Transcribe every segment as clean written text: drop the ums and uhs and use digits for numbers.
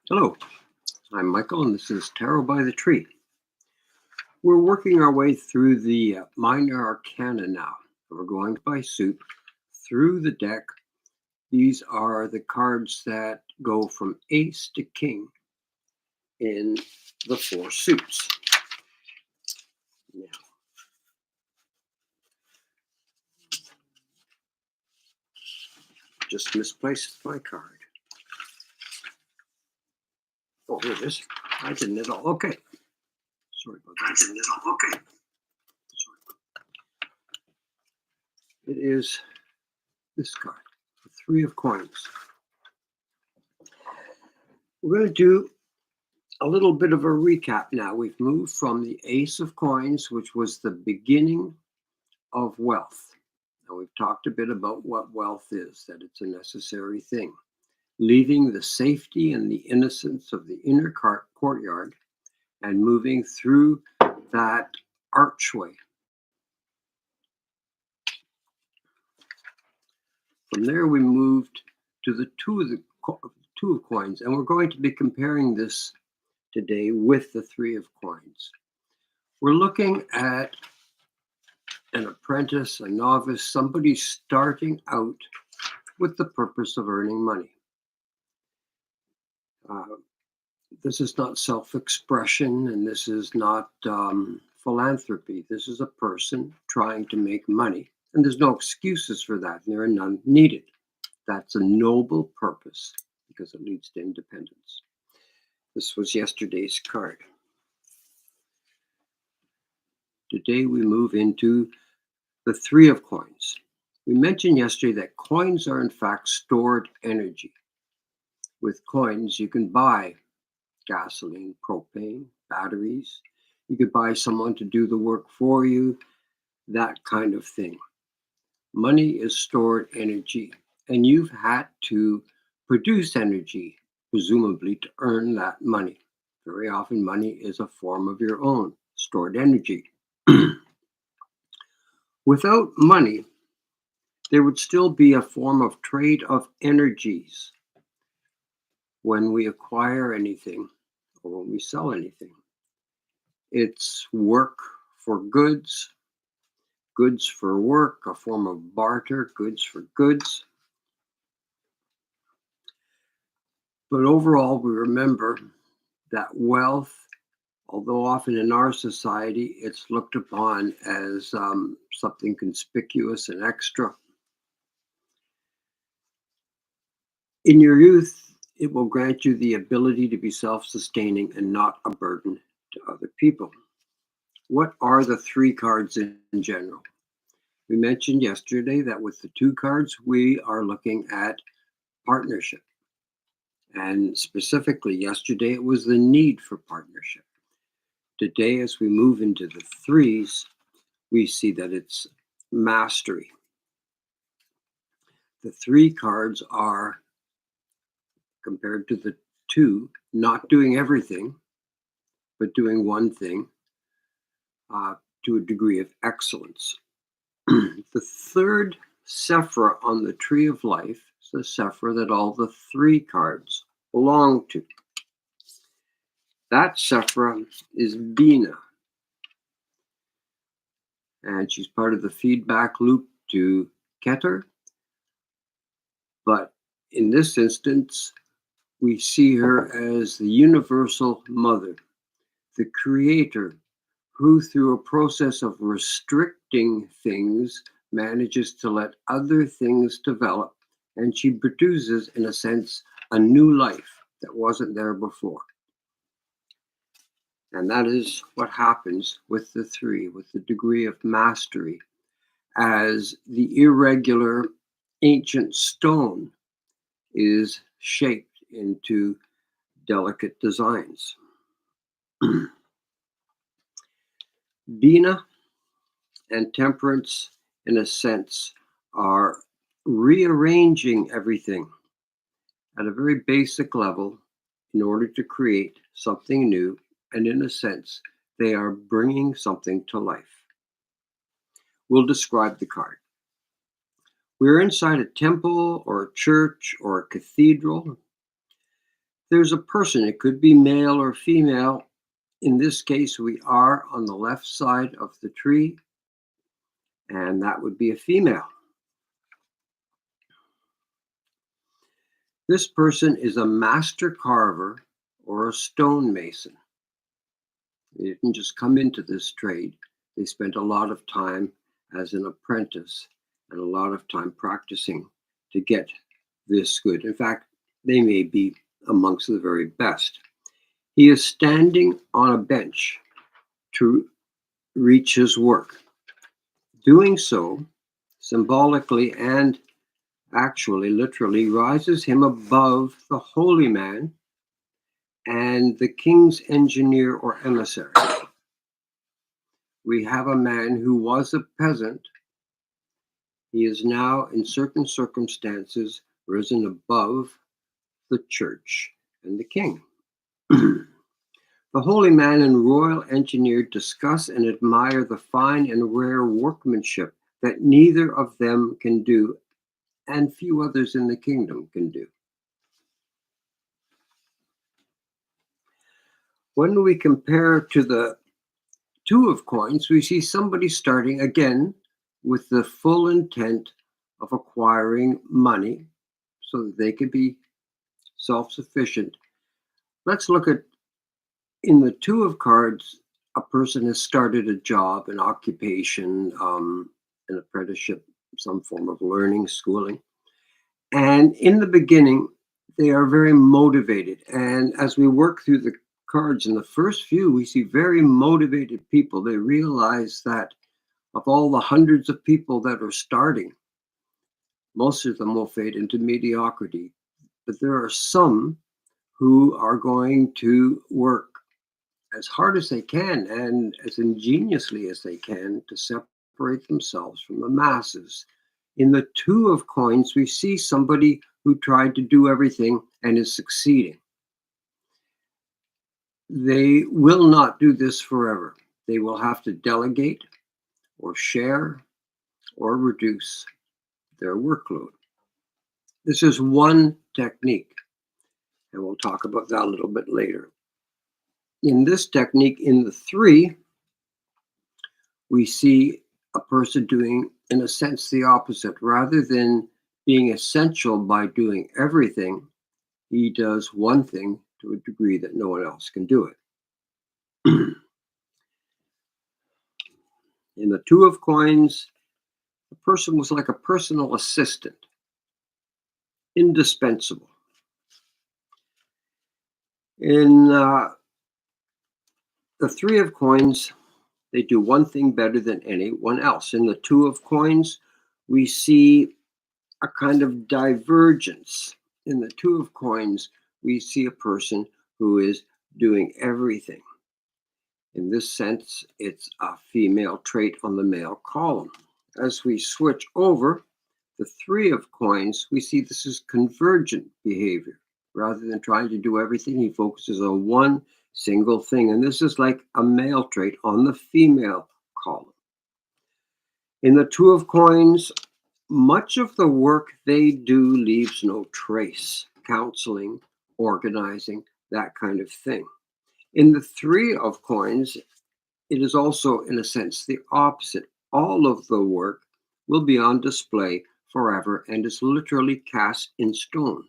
Hello, I'm Michael, and this is Tarot by the Tree. We're working our way through the minor arcana now. We're going by suit through the deck. These are the cards that go from ace to king in the four suits. Now, just misplaced my card. Oh, here it is. I didn't at all. Okay. Sorry about that. I didn't at all. Okay. It is this card, the Three of Coins. We're going to do a little bit of a recap now. We've moved from the Ace of Coins, which was the beginning of wealth. And we've talked a bit about what wealth is, that it's a necessary thing. Leaving the safety and the innocence of the inner courtyard and moving through that archway. From there, we moved to the Two of Coins, and we're going to be comparing this today with the Three of Coins. We're looking at an apprentice, a novice, somebody starting out with the purpose of earning money. This is not self-expression, and this is not philanthropy. This is a person trying to make money, and there's no excuses for that. There are none needed. That's a noble purpose because it leads to independence. This was yesterday's card. Today we move into the Three of Coins. We mentioned yesterday that coins are in fact stored energy. With coins, you can buy gasoline, propane, batteries. You could buy someone to do the work for you, that kind of thing. Money is stored energy, and you've had to produce energy, presumably, to earn that money. Very often, money is a form of your own stored energy. Without money, there would still be a form of trade of energies when we acquire anything or when we sell anything. It's work for goods, goods for work, a form of barter, goods for goods. But overall, we remember that wealth, although often in our society it's looked upon as something conspicuous and extra, in your youth, it will grant you the ability to be self-sustaining and not a burden to other people. What are the three cards in general? We mentioned yesterday that with the two cards, we are looking at partnership. And specifically, yesterday, it was the need for partnership. Today, as we move into the threes, we see that it's mastery. The three cards are, compared to the two, not doing everything, but doing one thing to a degree of excellence. The third Sephra on the Tree of Life is the Sephra that all the three cards belong to. That Sephra is Bina. And she's part of the feedback loop to Keter. But in this instance, we see her as the universal mother, the creator, who through a process of restricting things manages to let other things develop, and she produces, in a sense, a new life that wasn't there before. And that is what happens with the three, with the degree of mastery, as the irregular ancient stone is shaped into delicate designs. Bina and Temperance, in a sense, are rearranging everything at a very basic level in order to create something new, and in a sense, they are bringing something to life. We'll describe the card. We're inside a temple or a church or a cathedral. There's a person, it could be male or female. In this case, we are on the left side of the tree, and that would be a female. This person is a master carver or a stonemason. They didn't just come into this trade. They spent a lot of time as an apprentice and a lot of time practicing to get this good. In fact, they may be amongst the very best. He is standing on a bench to reach his work. Doing so, symbolically and actually, literally, rises him above the holy man and the king's engineer or emissary. We have a man who was a peasant. He is now, in certain circumstances, risen above the church and the king. The holy man and royal engineer discuss and admire the fine and rare workmanship that neither of them can do, and few others in the kingdom can do. When we compare to the Two of Coins, we see somebody starting again with the full intent of acquiring money so that they could be self-sufficient. Let's look at, in the Two of Cards, a person has started a job, an occupation, an apprenticeship, some form of learning, schooling. And in the beginning, they are very motivated. And as we work through the cards in the first few, we see very motivated people. They realize that of all the hundreds of people that are starting, most of them will fade into mediocrity. But there are some who are going to work as hard as they can and as ingeniously as they can to separate themselves from the masses. In the Two of Coins, we see somebody who tried to do everything and is succeeding. They will not do this forever. They will have to delegate or share or reduce their workload. This is one technique, and we'll talk about that a little bit later. In this technique, in the three, we see a person doing, in a sense, the opposite. Rather than being essential by doing everything, he does one thing to a degree that no one else can do it. In the Two of Coins, the person was like a personal assistant, indispensable. In the Three of Coins, they do one thing better than anyone else. In the Two of Coins, we see a kind of divergence. In the Two of Coins, we see a person who is doing everything. In this sense, it's a female trait on the male column. As we switch over the Three of Coins, we see this is convergent behavior. Rather than trying to do everything, he focuses on one single thing. And this is like a male trait on the female column. In the Two of Coins, much of the work they do leaves no trace. Counseling, organizing, that kind of thing. In the Three of Coins, it is also, in a sense, the opposite. All of the work will be on display forever and is literally cast in stone.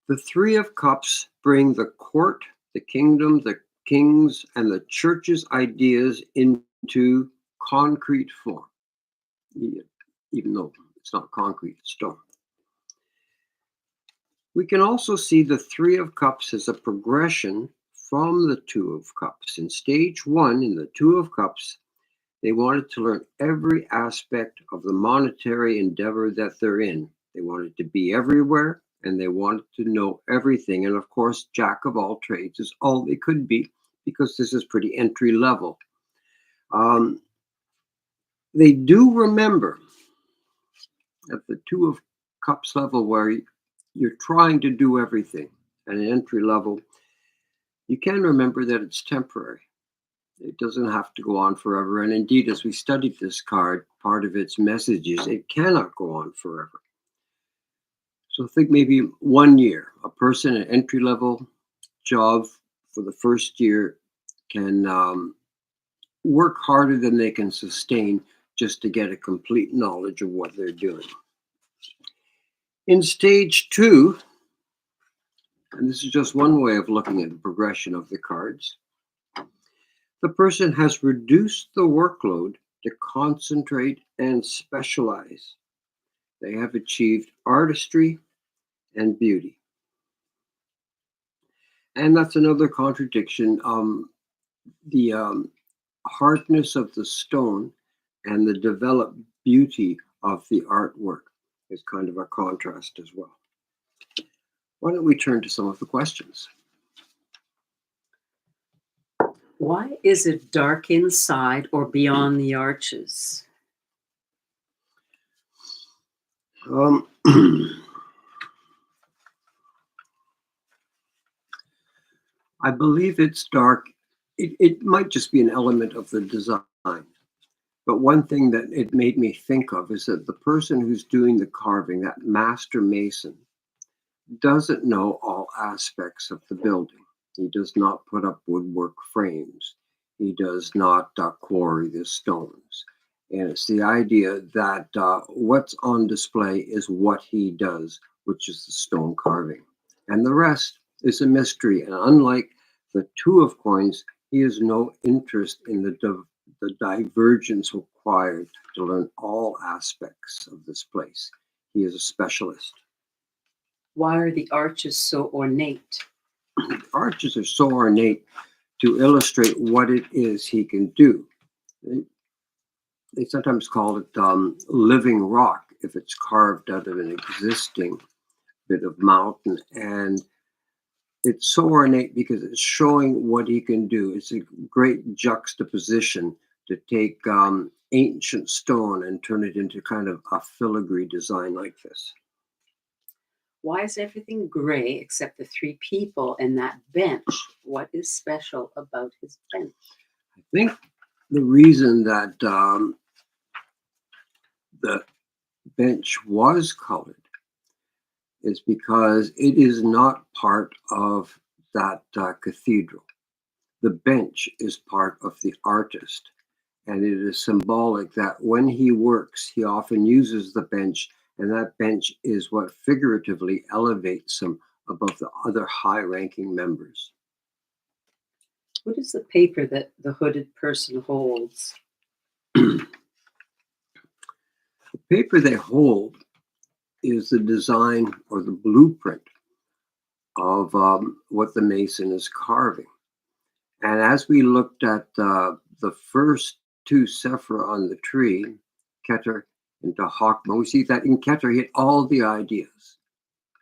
The Three of Cups bring the court, the kingdom, the kings, and the church's ideas into concrete form, even though it's not concrete, it's stone. We can also see the Three of Cups as a progression from the Two of Cups. In stage one, in the Two of Cups, they wanted to learn every aspect of the monetary endeavor that they're in. They wanted to be everywhere, and they wanted to know everything. And of course, jack of all trades is all they could be, because this is pretty entry level. They do remember at the Two of Cups level, where you're trying to do everything at an entry level, you can remember that it's temporary. It doesn't have to go on forever. And indeed, as we studied this card, part of its message is it cannot go on forever. So think maybe 1 year. A person at entry level job for the first year can work harder than they can sustain just to get a complete knowledge of what they're doing. In stage 2, and this is just one way of looking at the progression of the cards, the person has reduced the workload to concentrate and specialize. They have achieved artistry and beauty. And that's another contradiction. The hardness of the stone and the developed beauty of the artwork is kind of a contrast as well. Why don't we turn to some of the questions? Why is it dark inside or beyond the arches? I believe it's dark. It might just be an element of the design. But one thing that it made me think of is that the person who's doing the carving, that master mason, doesn't know all aspects of the building. He does not put up woodwork frames. He does not quarry the stones. And it's the idea that what's on display is what he does, which is the stone carving. And the rest is a mystery. And unlike the Two of Coins, he has no interest in the divergence required to learn all aspects of this place. He is a specialist. Why are the arches so ornate? Arches are so ornate to illustrate what it is he can do. They sometimes call it living rock if it's carved out of an existing bit of mountain. And it's so ornate because it's showing what he can do. It's a great juxtaposition to take ancient stone and turn it into kind of a filigree design like this. Why is everything gray except the 3 people and that bench? What is special about his bench? I think the reason that the bench was colored is because it is not part of that cathedral. The bench is part of the artist, and it is symbolic that when he works, he often uses the bench, and that bench is what figuratively elevates him above the other high-ranking members. What is the paper that the hooded person holds? The paper they hold is the design or the blueprint of what the mason is carving. And as we looked at the first 2 Sephira on the tree, Keter and Dahakma, we see that in Keter he had all the ideas,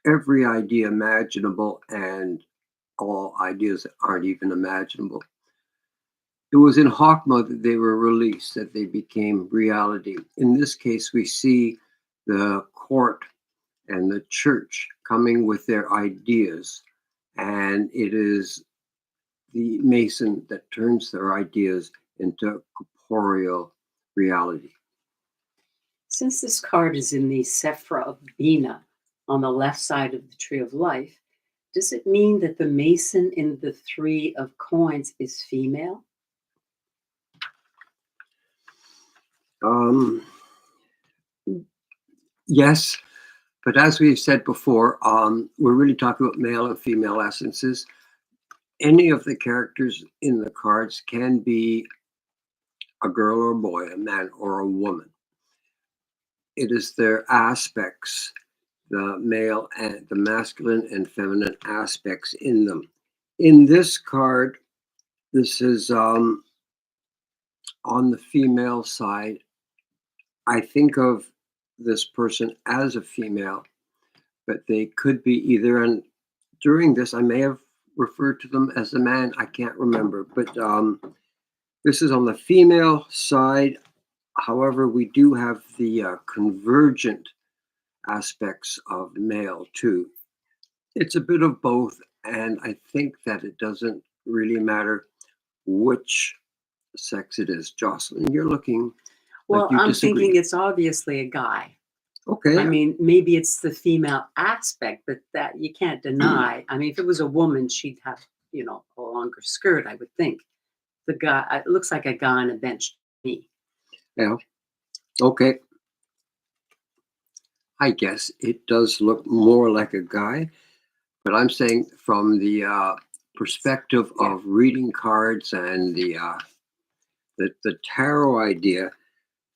every idea imaginable and all ideas that aren't even imaginable. It was in Hakma that they were released, that they became reality. In this case, we see the court and the church coming with their ideas, and it is the mason that turns their ideas into corporeal reality. Since this card is in the Sephira of Bina on the left side of the Tree of Life, does it mean that the mason in the 3 of Coins is female? Yes, but as we've said before, we're really talking about male and female essences. Any of the characters in the cards can be a girl or a boy, a man or a woman. It is their aspects, the male and the masculine and feminine aspects in them. In this card, this is on the female side. I think of this person as a female, but they could be either. And during this, I may have referred to them as a man. I can't remember, but this is on the female side. However, we do have the convergent aspects of male too. It's a bit of both, and I think that it doesn't really matter which sex it is. Jocelyn, you're looking Well, like you I'm disagree. thinking it's obviously a guy. Okay. I mean, maybe it's the female aspect, but that you can't deny. I mean, if it was a woman, she'd have, a longer skirt, I would think. The guy, it looks like a guy on a bench to me. Yeah. Okay. I guess it does look more like a guy, but I'm saying from the perspective Yeah. of reading cards and the tarot idea,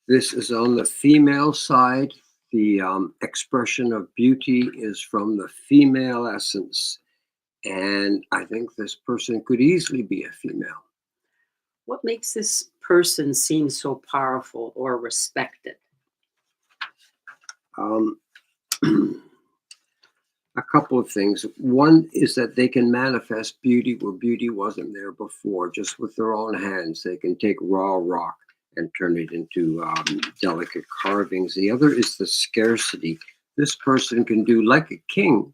this is on the female side. The expression of beauty is from the female essence. And I think this person could easily be a female. What makes this person seem so powerful or respected? Um, a couple of things. One is that they can manifest beauty where beauty wasn't there before, just with their own hands. They can take raw rock and turn it into delicate carvings. The other is the scarcity. This person can do like a king.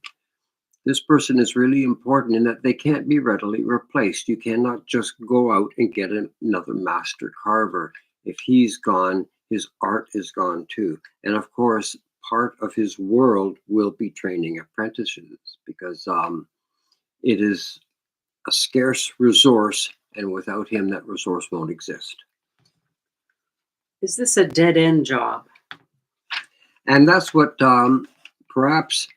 This person is really important in that they can't be readily replaced. You cannot just go out and get another master carver. If he's gone, his art is gone too. And of course, part of his world will be training apprentices because it is a scarce resource, and without him, that resource won't exist. Is this a dead end job? And that's what perhaps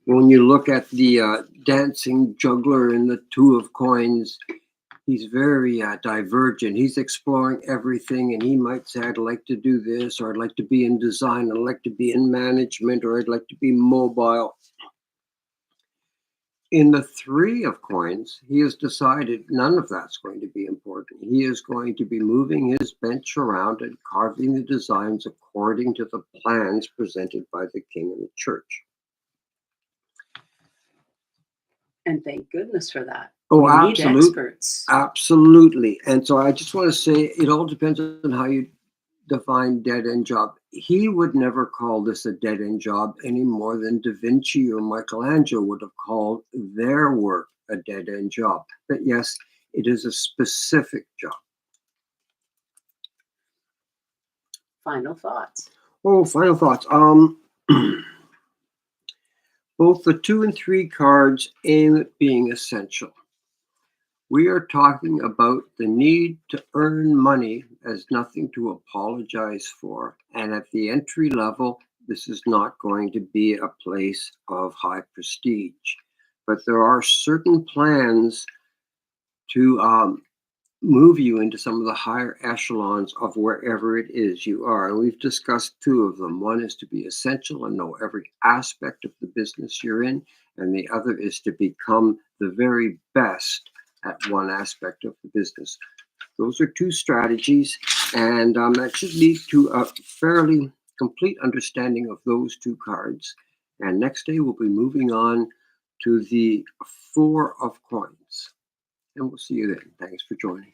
when you look at the dancing juggler in the Two of Coins, he's very divergent. He's exploring everything, and he might say, I'd like to do this, or I'd like to be in design, I'd like to be in management, or I'd like to be mobile. In the Three of Coins, he has decided none of that's going to be important. He is going to be moving his bench around and carving the designs according to the plans presented by the king and the church. And thank goodness for that. Oh, We need absolutely. experts. Absolutely. And so I just want to say it all depends on how you define dead end job. He would never call this a dead end job any more than Da Vinci or Michelangelo would have called their work a dead end job. But yes, it is a specific job. Final thoughts. Oh, final thoughts. Both the 2 and 3 cards aim at being essential. We are talking about the need to earn money as nothing to apologize for. And at the entry level, this is not going to be a place of high prestige. But there are certain plans to move you into some of the higher echelons of wherever it is you are. And we've discussed 2 of them. One is to be essential and know every aspect of the business you're in. And the other is to become the very best at one aspect of the business. Those are 2 strategies, and that should lead to a fairly complete understanding of those 2 cards. And next day we'll be moving on to the 4 of Coins. And we'll see you then. Thanks for joining.